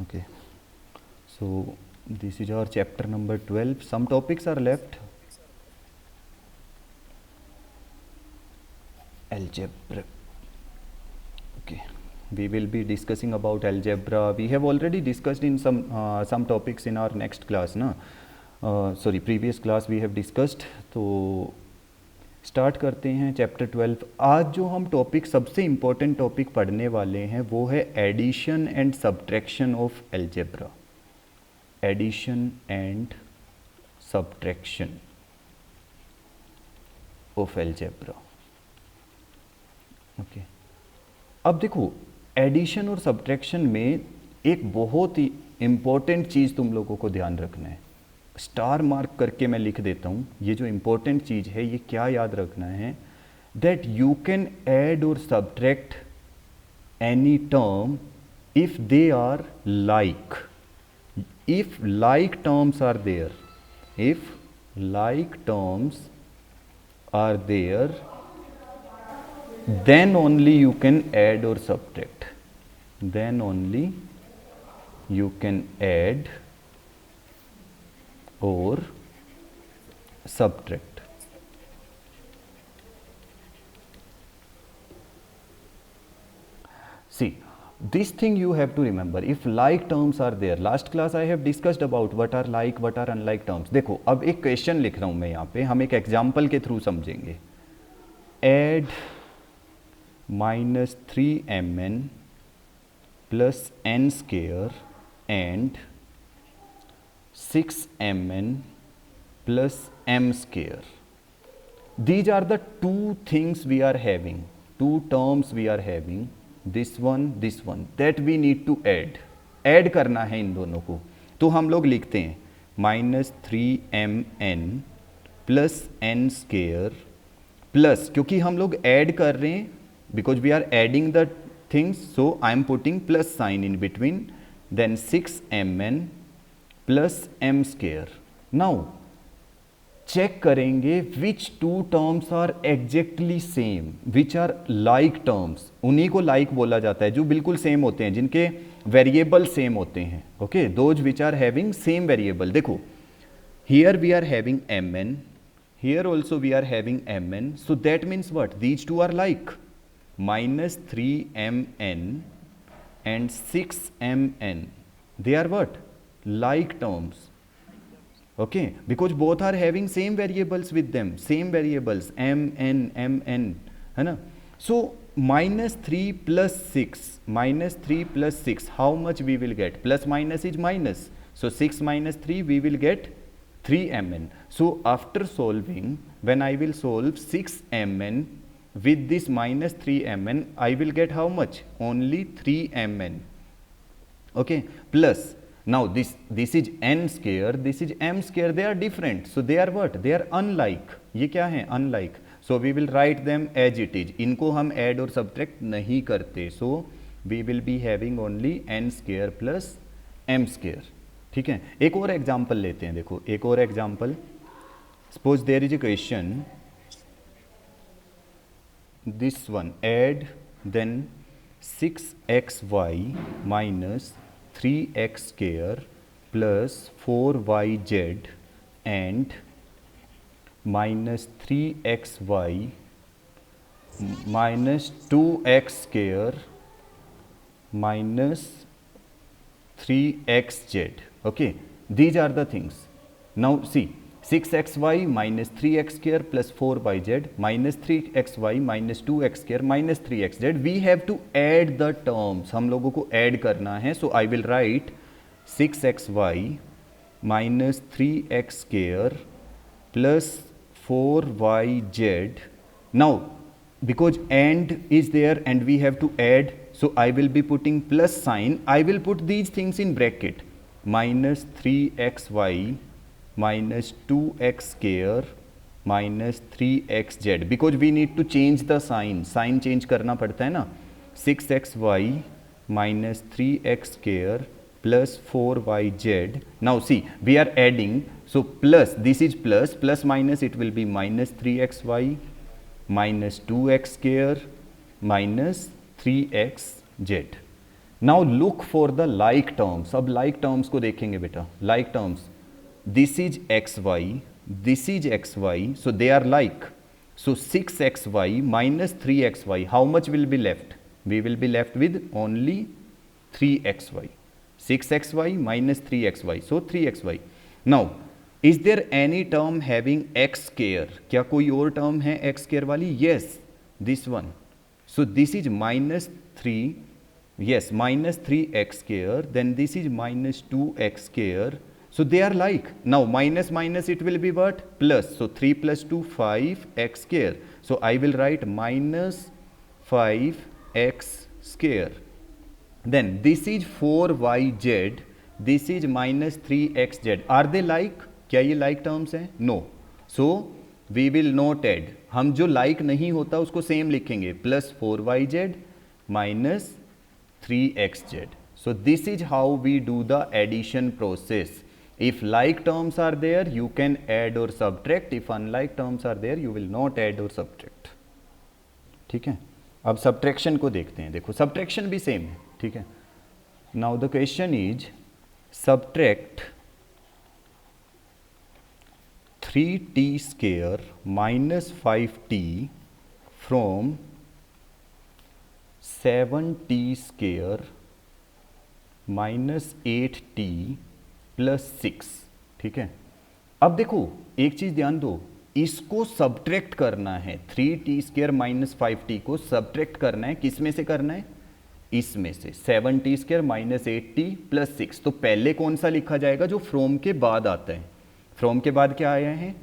Okay, so this is our chapter number 12. Some topics are left. Algebra. Okay, we will be discussing about algebra. We have already discussed in some topics in our next class, na? Sorry, previous class we have discussed. तो start करते हैं chapter 12। आज जो हम topic सबसे important topic पढ़ने वाले हैं वो है addition and subtraction of algebra. Addition and subtraction of algebra. Okay, अब देखो एडिशन और सब्ट्रैक्शन में एक बहुत ही इम्पोर्टेंट चीज़ तुम लोगों को ध्यान रखना है। स्टार मार्क करके मैं लिख देता हूँ, ये जो इम्पोर्टेंट चीज़ है ये क्या याद रखना है, दैट यू कैन ऐड और subtract any term if they are like. If like terms are there, if like terms are there, then only you can add or subtract, then only you can add or subtract. See, this thing you have to remember, if like terms are there, last class I have discussed about what are like, what are unlike terms. देखो अब एक question लिख रहा हूं मैं यहाँ पे, हम एक एग्जाम्पल के थ्रू समझेंगे। add -3mn plus n square and 6mn plus m square. These are the two things we are having, two terms we are having, this one, that we need to add. Add करना है इन दोनों को, तो हम लोग लिखते हैं -3mn plus n square plus, क्योंकि हम लोग ऐड कर रहे हैं, because we are adding the things, so I am putting plus sign in between, then 6mn plus m square. Now check करेंगे which two terms are exactly same, which are like terms. उन्हीं को like बोला जाता है जो बिल्कुल same होते हैं, जिनके वेरिएबल सेम होते हैं। Okay, those which are having same variable. देखो here we are having mn, here also we are having mn, so that means what, these two are like. -3mn and 6mn, they are what, like terms. Okay, because both are having same variables with them, same variables mn, mn, है ना? So -3 plus 6, -3 plus 6, how much we will get? Plus minus is minus, so 6 minus 3 we will get 3mn. So after solving, when I will solve 6mn with this -3mn, I will get how much? Only 3mn. Okay, plus now this is n square, this is m square, they are different, so they are what, they are unlike. ये क्या है? Unlike. So we will write them as it is. इनको हम add और subtract नहीं करते, so we will be having only n square plus m square. ठीक है, एक और एग्जाम्पल लेते हैं। देखो एक और example, suppose there is a question, this one, add then 6xy minus 3x square plus 4yz and minus 3xy minus 2x square minus 3xz. Okay, these are the things. Now see, 6xy minus 3x square plus 4yz minus 3xy minus 2x square minus 3xz, we have to add the terms. हम लोगों को add करना है, so I will write 6xy minus 3x square plus 4yz. Now because and is there and we have to add, so I will be putting plus sign. I will put these things in bracket, minus 3xy minus 2x square minus 3xz, because we need to change the sign. Sign change करना पड़ता है ना। 6xy minus 3x square plus 4yz. Now see, we are adding, so plus, this is plus, plus minus it will be minus 3xy minus 2x square minus 3xz. Now look for the like terms. अब like terms को देखेंगे बेटा. Like terms, this is x y, this is x y, so they are like. So 6xy minus 3xy, how much will be left? We will be left with only 3xy. 6xy minus 3xy, so 3xy. Now, is there any term having x square? क्या कोई और term है x square वाली? Yes, this one. So this is minus 3, yes, minus 3x square, then this is minus 2x square. So they are like. Now minus minus it will be what? Plus. So 3 plus 2, 5x square. So I will write minus 5x square. Then this is 4yz, this is minus 3xz. Are they like? क्या ये like terms हैं? No. So we will not add. हम जो like नहीं होता उसको same लिखेंगे. Plus 4yz minus 3xz. So this is how we do the addition process. If like terms are there, you can add or subtract. If unlike terms are there, you will not add or subtract. ठीक है. अब subtraction को देखते हैं. देखो subtraction भी same है. ठीक है. Now the question is subtract 3t square minus 5t from 7t square minus 8t plus 6. ठीक है. अब देखो एक चीज ध्यान दो, इसको सब्ट्रैक्ट करना है. 3t स्क्वायर माइनस 5t को सब्ट्रैक्ट करना है. किस में से करना है? इसमें से. 7t square minus 8t plus 6. तो पहले कौन सा लिखा जाएगा? जो फ्रॉम के बाद आता है. फ्रॉम के बाद क्या आया है?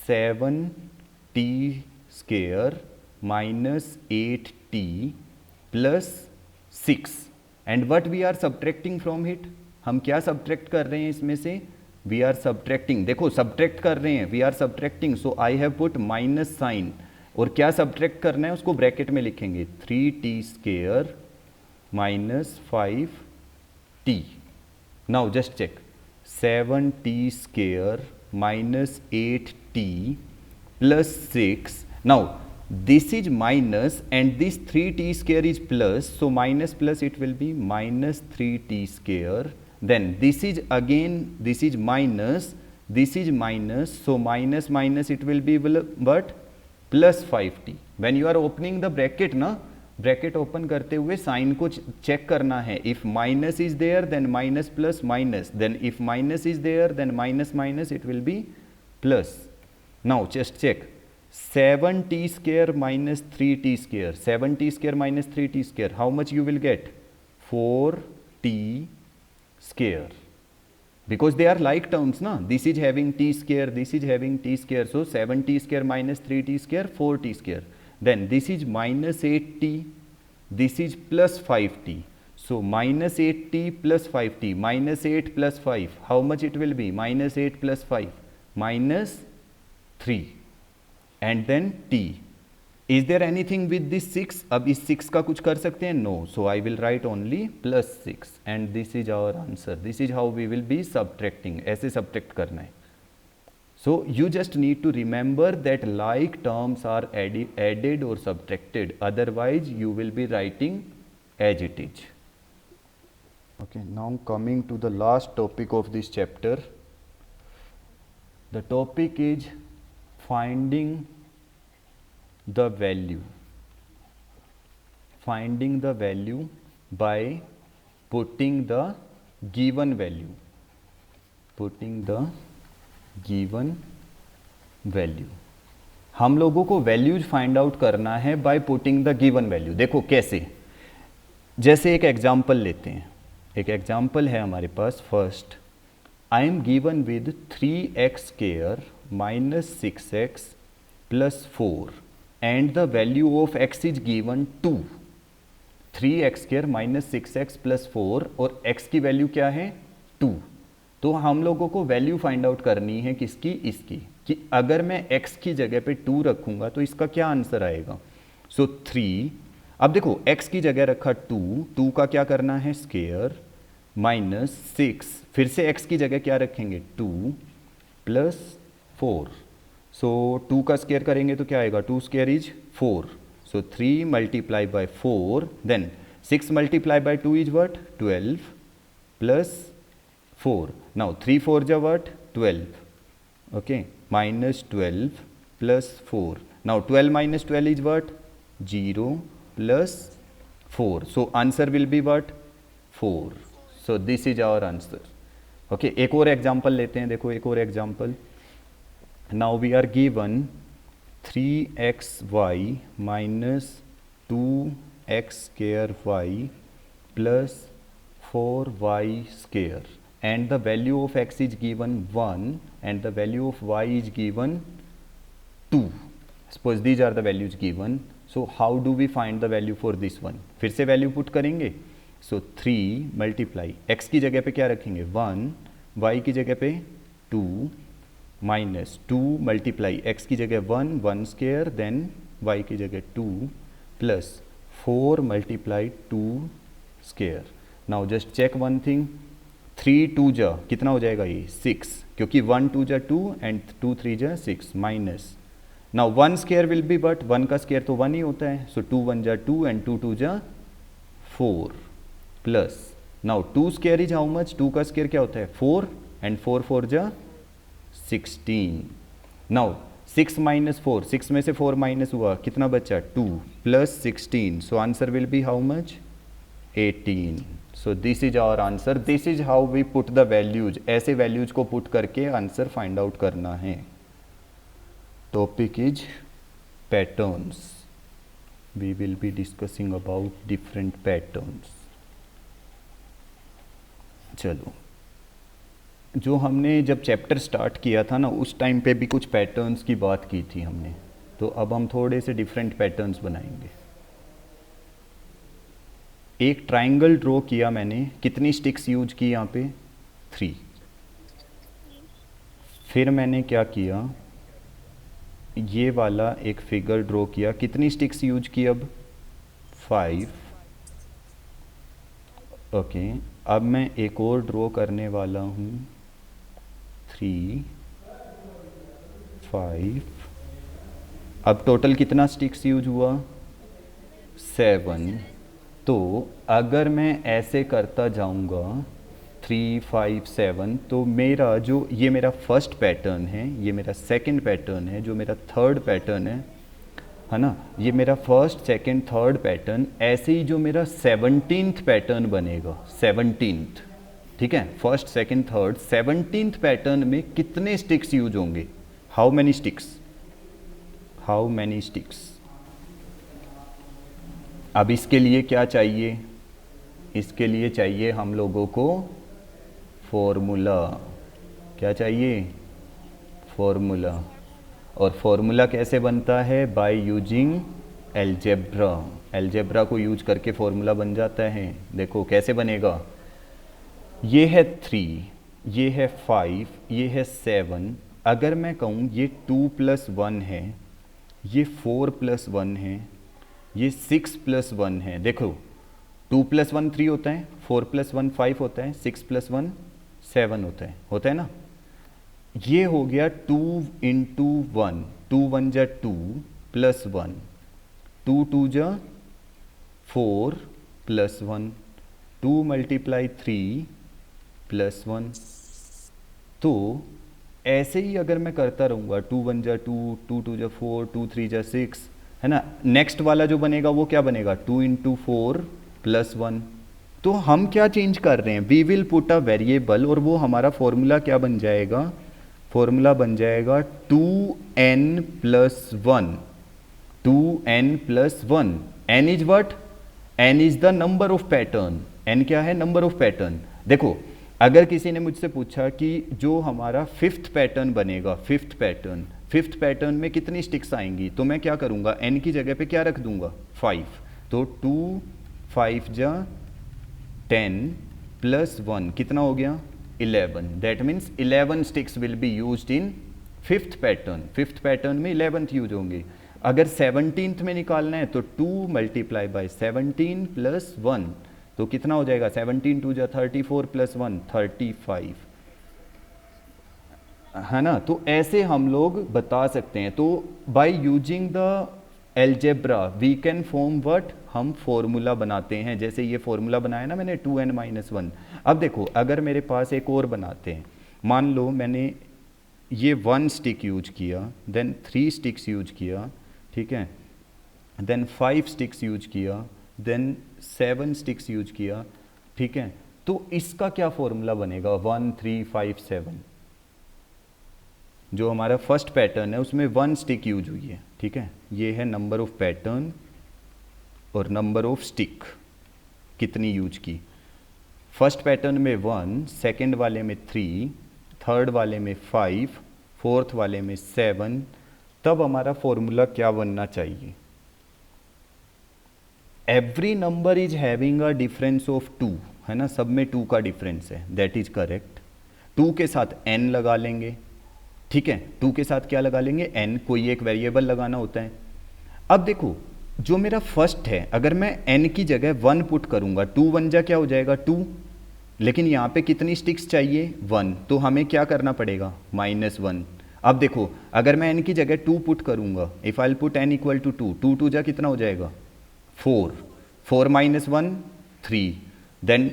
7t square minus 8t plus 6. And what we are subtracting from it? हम क्या सब्ट्रैक्ट कर रहे हैं इसमें से? We are subtracting. देखो सब्ट्रैक्ट कर रहे हैं, we are subtracting, so I have put minus sign. और क्या सब्ट्रैक्ट करना है उसको ब्रैकेट में लिखेंगे. 3t square minus 5t. Now just check. 7t square minus 8t plus 6. Now this is minus and this 3t square is plus, so minus plus it will be minus 3t square. Then this is again, this is minus, this is minus, so minus minus it will be what? Plus 5t. When you are opening the bracket ना, bracket open करते हुए sign को check करना है. If minus is there then minus plus minus, then if minus is there then minus minus it will be plus. Now just check. 7t square minus 3t square. 7t square minus 3t square. How much you will get? 4t square. Because they are like terms, na? This is having t square, this is having t square. So 7t square minus 3t square, 4t square. Then this is minus 8t, this is plus 5t. So minus 8t plus 5t, minus 8 plus 5. How much it will be? Minus 8 plus 5, minus 3. And then t. Is there anything with this 6? अब इस 6 का कुछ कर सकते हैं? No. So I will write only plus 6 and this is our answer. This is how we will be subtracting. ऐसे subtract करना है. So you just need to remember that like terms are added or subtracted. Otherwise you will be writing as it is. Okay. Now coming to the last topic of this chapter. The topic is finding the value. Finding the value by putting the given value. Putting the given value. हम लोगों को values find out करना है by putting the given value. देखो कैसे, जैसे एक example लेते हैं. एक एग्जाम्पल है हमारे पास. First, I am given with 3x square minus 6x plus 4 and the value of x is given 2. 3x square minus 6x plus 4 और x की वैल्यू क्या है? 2. तो हम लोगों को वैल्यू फाइंड आउट करनी है किसकी? इसकी. कि अगर मैं x की जगह पे 2 रखूंगा तो इसका क्या आंसर आएगा? सो 3. अब देखो x की जगह रखा 2 का क्या करना है? Square minus 6. फिर से x की जगह क्या रखेंगे? 2 प्लस 4. सो 2 का स्क्वायर करेंगे तो क्या आएगा? 2 square is 4. So 3 multiply by 4. Then 6 multiplied by 2 is what? 12 plus 4. Now 3 4 ja what? 12. Okay, minus 12 plus 4. Now 12 minus 12 is what? 0 plus 4. So answer will be what? 4. So this is our answer. Okay, एक और example लेते हैं. देखो एक और example. Now we are given 3xy minus 2x square y plus 4y square, and the value of x is given 1 and the value of y is given 2. Suppose these are the values given. So how do we find the value for this one? फिर से value put करेंगे. So 3 multiply x की जगह पे क्या रखेंगे? 1, y की जगह पे 2, माइनस 2 मल्टीप्लाई x की जगह 1, 1 स्क्वायर, देन y की जगह 2 plus 4 multiply 2 square. Now just check one thing. 3 2 जा कितना हो जाएगा ये? 6, क्योंकि 1 2 जा 2 एंड 2 3 जा 6, minus. Now 1 square will be but 1 का स्क्वायर तो 1 ही होता है. सो 2 1 जा 2 एंड 2 2 जा 4 plus. Now 2 square is how much? 2 का स्क्वायर क्या होता है? 4 एंड 4 4 जा 16. नाउ 6 माइनस 4, 6 में से 4 माइनस हुआ, कितना बचा? 2 plus 16. So answer will be how much? 18. So this is our answer. This is how we put the values. ऐसे वैल्यूज को पुट करके आंसर फाइंड आउट करना है. Topic is patterns. We will be discussing about different patterns. चलो, जो हमने जब chapter start किया था ना, उस टाइम पे भी कुछ पैटर्न्स की बात की थी हमने. तो अब हम थोड़े से डिफरेंट पैटर्न्स बनाएंगे. एक ट्रायंगल ड्रॉ किया मैंने. कितनी स्टिक्स यूज की यहाँ पे? 3. फिर मैंने क्या किया? ये वाला एक फिगर ड्रॉ किया. कितनी स्टिक्स यूज की अब? 5. ओके, अब मैं एक और ड्रॉ करने वाला हूँ. 3 5. अब टोटल कितना स्टिक्स यूज हुआ? 7. तो अगर मैं ऐसे करता जाऊंगा 3 5 7, तो मेरा जो ये मेरा फर्स्ट पैटर्न है, ये मेरा सेकंड पैटर्न है, जो मेरा थर्ड पैटर्न है ना, ये मेरा फर्स्ट सेकंड थर्ड पैटर्न, ऐसे ही जो मेरा 17th पैटर्न बनेगा. 17th, ठीक है, first second third 17th pattern में कितने स्टिक्स यूज होंगे? How many sticks? How many sticks? अब इसके लिए क्या चाहिए? इसके लिए चाहिए हम लोगों को फॉर्मूला. क्या चाहिए? फॉर्मूला. और फॉर्मूला कैसे बनता है? By using algebra. एलजेब्रा को यूज करके फॉर्मूला बन जाता है. देखो कैसे बनेगा. ये है 3, ये है 5, ये है 7. अगर मैं कहूँ ये 2 + 1 है, ये 4 + 1 है, ये 6 + 1 है. देखो 2 + 1 3 होता है, 4 + 1 5 होता है, 6 + 1 7 होता है ना. ये हो गया 2 × 1. 2 1 जा 2 + 1, 2 2 जा 4 + 1, 2 × 3 + 1. तो ऐसे ही अगर मैं करता रहूँगा 2 1 जा 2, 2 2 जा 4, 2 3 जा 6, है ना. नेक्स्ट वाला जो बनेगा वो क्या बनेगा? 2 × 4 + 1. तो हम क्या चेंज कर रहे हैं? We will put a variable, और वो हमारा फॉर्मूला क्या बन जाएगा? फॉर्मूला बन जाएगा 2n + 1. 2n + 1. n is what? n is the number of pattern. n क्या है? Number of pattern. देखो अगर किसी ने मुझसे पूछा कि जो हमारा फिफ्थ पैटर्न बनेगा, फिफ्थ पैटर्न में कितनी स्टिक्स आएंगी, तो मैं क्या करूँगा? n की जगह पे क्या रख दूंगा? 5. तो 2 5 जा 10 + 1 कितना हो गया? 11. That means 11 sticks will be used in fifth pattern. Fifth pattern में 11th यूज होंगे. अगर 17th में निकालना है तो 2 × 17 + 1, तो कितना हो जाएगा? 17 2 जा 34 + 1 35, है ना. तो ऐसे हम लोग बता सकते हैं. तो by using the algebra we can form what, हम फॉर्मूला बनाते हैं, जैसे ये फॉर्मूला बनाया ना मैंने 2n-1। अब देखो अगर मेरे पास एक और बनाते हैं, मान लो मैंने ये 1 स्टिक यूज किया, देन 3 स्टिक्स यूज किया, ठीक है, देन 5 स्टिक्स यूज किया, देन 7 स्टिक्स यूज किया, ठीक है, तो इसका क्या फॉर्मूला बनेगा 1 3 5 7। जो हमारा फर्स्ट पैटर्न है उसमें 1 स्टिक यूज हुई है, ठीक है, ये है नंबर ऑफ पैटर्न और नंबर ऑफ स्टिक कितनी यूज की। फर्स्ट पैटर्न में 1, सेकंड वाले में 3, थर्ड वाले में 5, फोर्थ वाले में 7, तब हमारा फॉर्मूला क्या बनना चाहिए, every number is having a difference of 2, है ना, सब में 2 का डिफरेंस है, दैट इज करेक्ट। 2 के साथ n लगा लेंगे, ठीक है, 2 के साथ क्या लगा लेंगे n, कोई एक वेरिएबल लगाना होता है। अब देखो जो मेरा फर्स्ट है, अगर मैं n की जगह 1 पुट करूंगा, 2 1 जा क्या हो जाएगा 2, लेकिन यहाँ पे कितनी स्टिक्स चाहिए 1, तो हमें क्या करना पड़ेगा -1। अब देखो अगर मैं n की जगह 2 पुट करूंगा, if I put n equal to 2, 2 2 जा कितना हो जाएगा 4, 4 -1 3, देन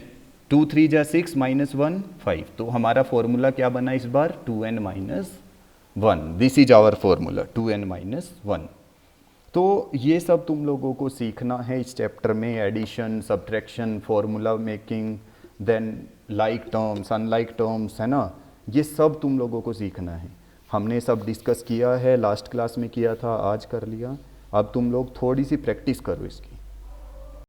2 3 जा 6 -1 5, तो हमारा फॉर्मूला क्या बना इस बार 2n-1, this is our formula 2n-1। तो ये सब तुम लोगों को सीखना है इस चैप्टर में, addition, subtraction, formula making, then like terms, unlike terms, है ना, ये सब तुम लोगों को सीखना है। हमने सब डिस्कस किया है, लास्ट क्लास में किया था, आज कर लिया, अब तुम लोग थोड़ी सी प्रैक्टिस करो इसकी।